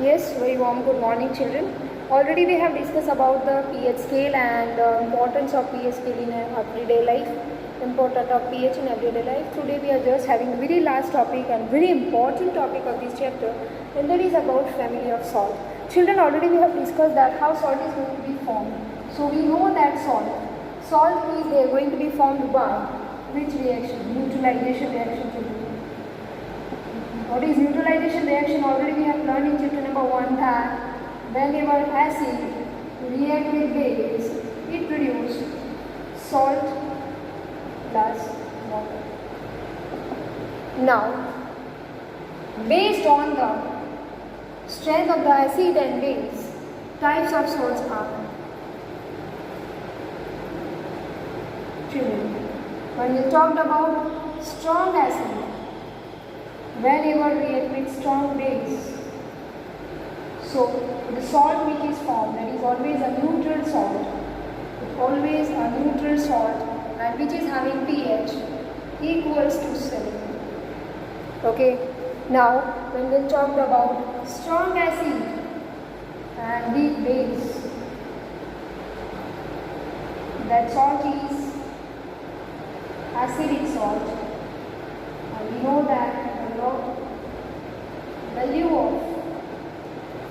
Yes, very warm good morning children. Already we have discussed about the pH scale and the importance of pH scale in everyday life, importance of pH in everyday life. Today we are just having very last topic and very important topic of this chapter, and that is about family of salt. Children, already we have discussed that how salt is going to be formed. So we know that salt is they are going to be formed by which reaction? Neutralization reaction, children. What is neutralization reaction? Already we have learned in chapter number 1 that whenever acid react with base, it produces salt plus water. Now, based on the strength of the acid and base, types of salts are children. When we talked about strong acid, whenever react with strong base, so the salt which is formed, that is always a neutral salt, and which is having pH equals to 7. Okay. Now when we talked about strong acid and weak base, that salt is acidic salt, and we know that value of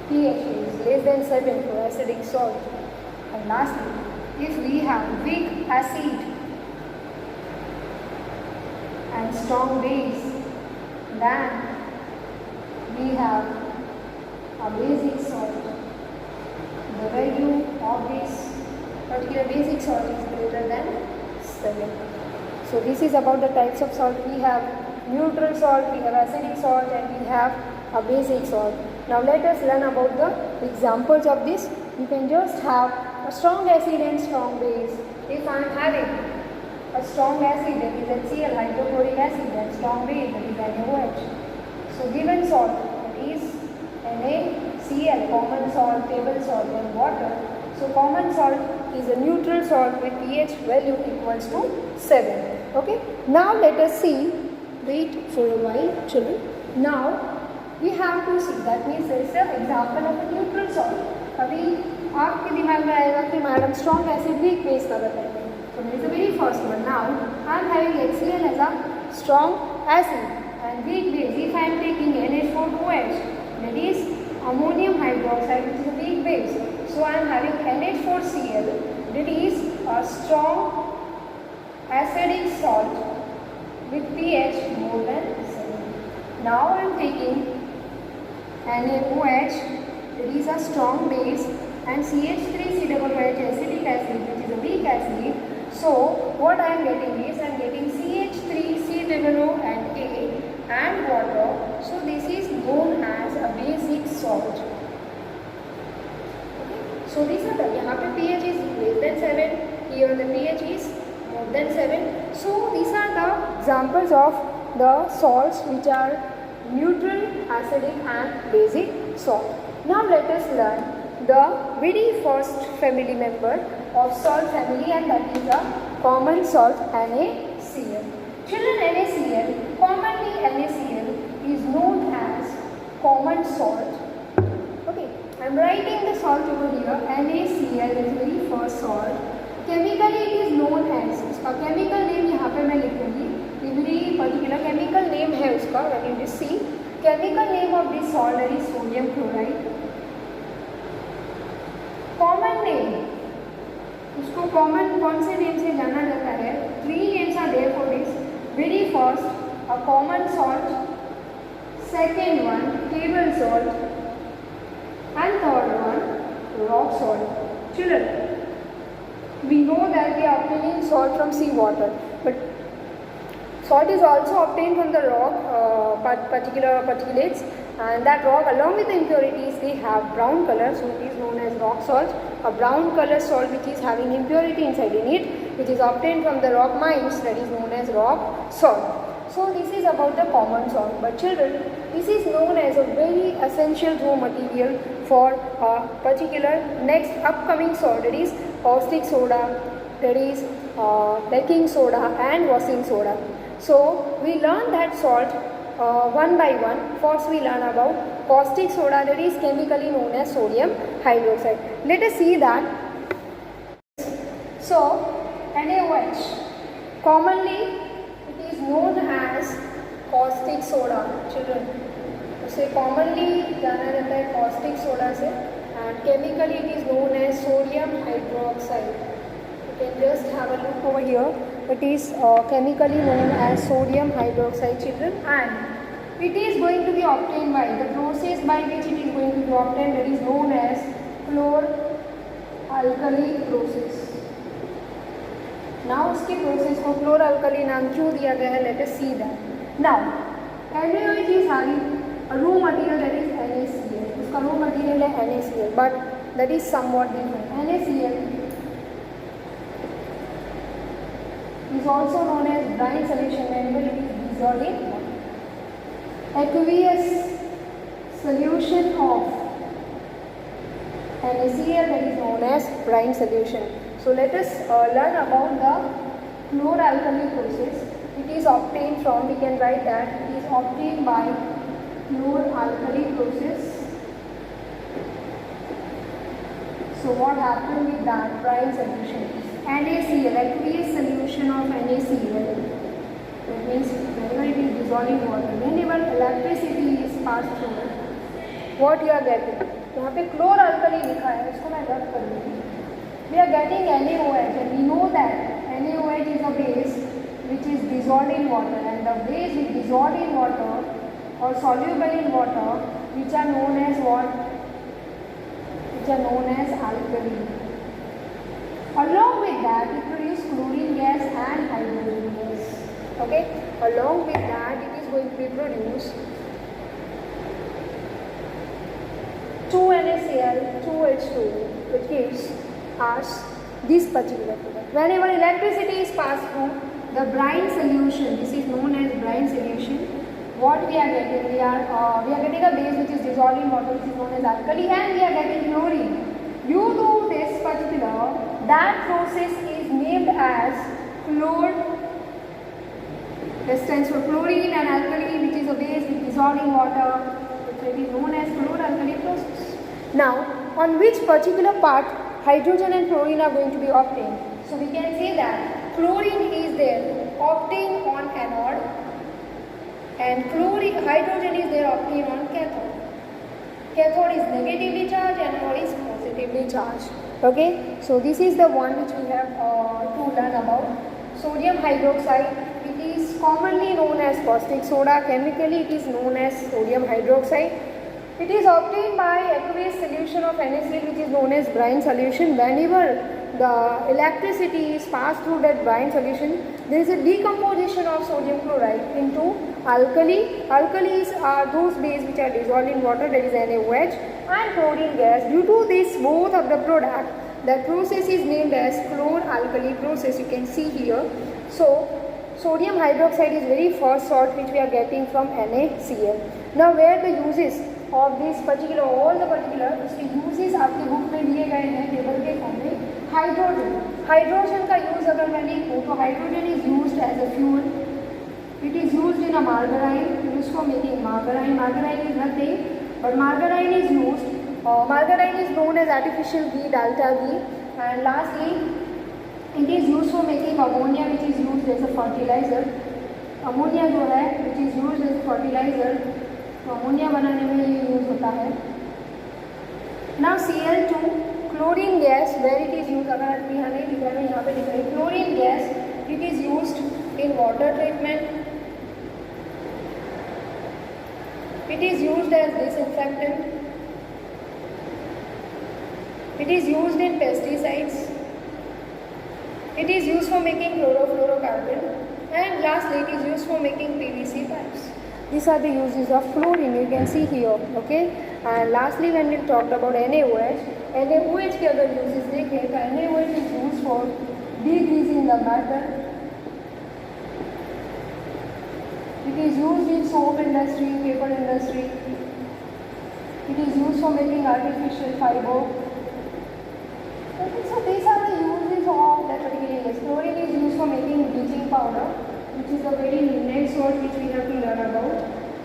pH is less than 7 for acidic salt. And lastly, if we have weak acid and strong base, then we have a basic salt. The value of this particular basic salt is greater than 7. So this is about the types of salt. We have neutral salt, we have acidic salt, and we have a basic salt. Now let us learn about the examples of this. You can just have a strong acid and strong base. If I am having a strong acid, that is HCl, hydrochloric acid, and strong base, that is NaOH. So given salt, that is NaCl, common salt, table salt, and water. So common salt is a neutral salt with pH value equals to 7. Okay. Now let us see. Wait for a while, children. Now we have to see, that means there is an example of a neutral salt. अभी आपके दिमाग में आएगा कि madam strong acid weak base का बताएंगे. So there is the very first one. Now I am having HCl as a strong acid and weak base. If I am taking NH4OH, that is ammonium hydroxide, which is a weak base. So I am having NH4Cl, that is a strong acidic salt with pH more than 7. Now I am taking NaOH, that is a strong base, and CH3COOH acetic acid, which is a weak acid. So what I am getting is I am getting CH3COO and A and water. So this is known as a basic salt. Okay. So these are the, यहाँ पे pH is less than 7, here the pH is more than 7. So these are the examples of the salts which are neutral, acidic and basic salt. Now let us learn the very first family member of salt family, and that is the common salt NaCl. Children, NaCl, commonly NaCl is known as common salt. Okay, I am writing the salt over here. NaCl is very first salt. Chemically it is known as, उसका chemical name यहाँ पे मैं लिखूँगी, very particular chemical name है उसका, when you see chemical name of this salt is sodium chloride. Common name, उसको common कौन से name से जाना जाता है? 3 names are there for this. Very first, a common salt, second one table salt, and third one rock salt. Children, we know that we are obtaining salt from seawater, but salt is also obtained from the rock, particular particulates, and that rock along with the impurities they have brown color, so it is known as rock salt. A brown color salt which is having impurity inside in it, which is obtained from the rock mines, that is known as rock salt. So this is about the common salt, but children, this is known as a very essential raw material for a particular next upcoming salt, that is caustic soda, that is baking soda and washing soda. So we learn that salt one by one. First we learn about caustic soda that is chemically known as sodium hydroxide. Let us see that. So NaOH, commonly it is known as caustic soda. Children, उसे commonly जाना जाता है caustic soda से, and chemically it is known as sodium hydroxide. You can just have a look over here. It is chemically known as sodium hydroxide, children, and it is going to be obtained by the process by which it is going to be obtained, that is known as chlor-alkali process. Now उसकी process को chlor-alkali नाम क्यों दिया गया है? Let us see that. Now NaOH is having a raw material that is NaCl. उसका raw material है NaCl, but that is somewhat different. NaCl is also known as brine solution whenever it is dissolved in water. Aqueous solution of NaCl that is known as brine solution. So let us learn about the chlor-alkali process. It is obtained from, we can write that it is obtained by chlor-alkali process. So what happened with that brine solution? NaCl, aqueous solution of NaCl. That means whenever it is dissolved in water, whenever electricity is passed through, what you are getting? यहाँ पे chlor-alkali लिखा है, इसको मैं रद्द कर दूँगी. We are getting NaOH, and we know that NaOH is a base which is dissolved in water, and the base which dissolved in water or soluble in water, which are known as what? Which are known as alkali. Along with that, it produces chlorine gas and hydrogen gas. Okay. Along with that, it is going to be produced 2NaCl, 2H2, which gives us this particular product. Whenever electricity is passed through the brine solution, this is known as brine solution, what we are getting? We are getting a base which is dissolved in water, which is known as alkali, and we are getting chlorine. Due to this particular, that process is named as chlor. This stands for chlorine and alkali, which is a base which is dissolved in water, which will be known as chlor-alkali process. Now, on which particular part hydrogen and chlorine are going to be obtained? So we can say that chlorine is there obtained on anode, and hydrogen is there obtained on cathode. Cathode is negatively charged and anode is positively charged. Okay, so this is the one which we have to learn about. Sodium hydroxide, it is commonly known as caustic soda. Chemically it is known as sodium hydroxide. It is obtained by aqueous solution of NaCl, which is known as brine solution. Whenever the electricity is passed through that brine solution, there is a decomposition of sodium chloride into alkali. Alkalis are those bases which are dissolved in water, that is NaOH, and chlorine gas. Due to this both of the product, that process is named as chlor-alkali process. You can see here. So sodium hydroxide is very first salt which we are getting from NaCl. Now where the uses of this particular, all the particular उसके uses आपके book में दिए गए हैं table के form में. Hydrogen, hydrogen का use अगर मैं लिखूँ तो hydrogen is used as a fuel. It is used in a margarine, used for making margarine. Margarine is nothing but margarine is used. Margarine is known as artificial ghee, Dalda ghee. And lastly it is used for making ammonia which is used as a fertilizer. Ammonia जो है which is used as fertilizer, तो ammonia बनाने में ये use होता है. Now Cl2, chlorine gas, where it is use, अगर यहाँ नहीं लिखा है यहाँ पे लिखा है chlorine gas. It is used in water treatment. It is used as disinfectant. It is used in pesticides. It is used for making chlorofluorocarbon. And lastly it is used for making PVC pipes. These are the uses of chlorine, you can see here. Okay, and lastly when we talked about NaOH, NaOH के अगर uses देखें तो NaOH is used for degreasing the metal. It is used in soap industry, paper industry. It is used for making artificial fiber. Okay, so these are the uses of that particular gas. Chlorine is used for making bleaching powder, which is a very next word which we have to learn about.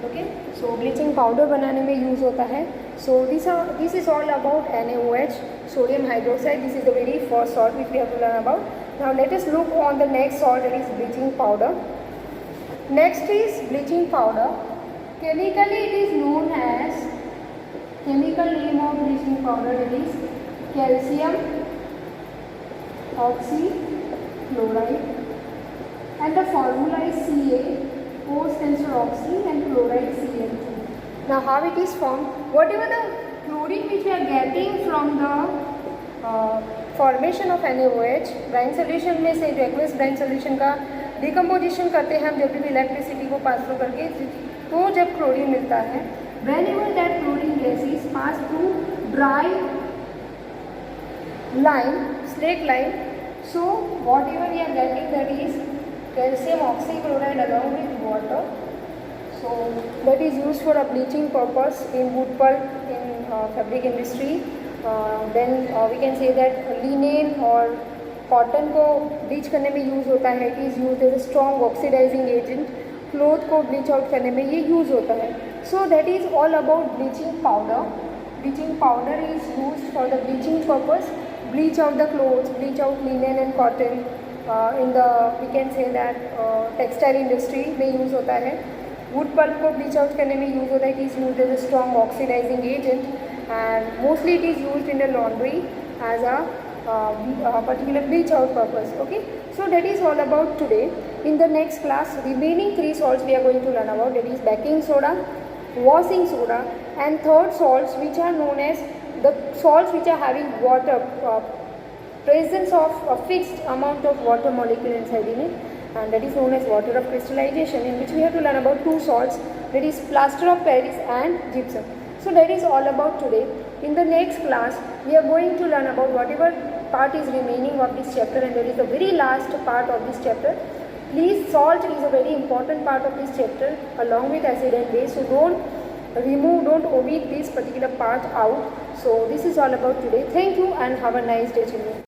Okay, so bleaching powder बनाने में use होता है. So this is all about NaOH, sodium hydroxide. This is the very first salt which we have to learn about. Now let us look on the next salt, that is bleaching powder. Next is bleaching powder. Chemically it is known as, chemical name of bleaching powder, it is calcium oxychloride, and the formula is Ca. O stands for oxy and chloride Cl2. Now how it is formed? Whatever the chlorine which we are getting from the formation of NaOH, brine solution में से जो aqueous brine solution का decomposition करते हैं हम जब भी electricity को पास थ्रू करके, तो जब क्लोरीन मिलता है, whenever that chlorine gas is passed through dry line, slake line, so whatever we are getting, that is calcium oxychloride along with water. So that is used for a bleaching purpose in wood pulp, in fabric industry. Then we can say that linen और cotton को bleach करने में use होता है. It is use as a strong oxidising agent. Cloth को bleach out करने में ये यूज़ होता है. So that is all about bleaching powder. Bleaching powder is used for the bleaching purpose. Bleach out the clothes, bleach out linen and cotton. In the, we can say that textile industry में use होता है. Wood pulp को bleach out करने में use होता है. It is use as a strong oxidising agent, and mostly it is used in the laundry as a particular bleach out purpose. Okay, so that is all about today. In the next class, remaining 3 salts we are going to learn about, that is baking soda, washing soda, and third salts which are known as the salts which are having water, presence of a fixed amount of water molecule inside in it, and that is known as water of crystallization, in which we have to learn about 2 salts, that is plaster of Paris and gypsum. So that is all about today. In the next class, we are going to learn about whatever part is remaining of this chapter, and that is the very last part of this chapter. Please, salt is a very important part of this chapter along with acid and base. So don't omit this particular part out. So this is all about today. Thank you and have a nice day, children.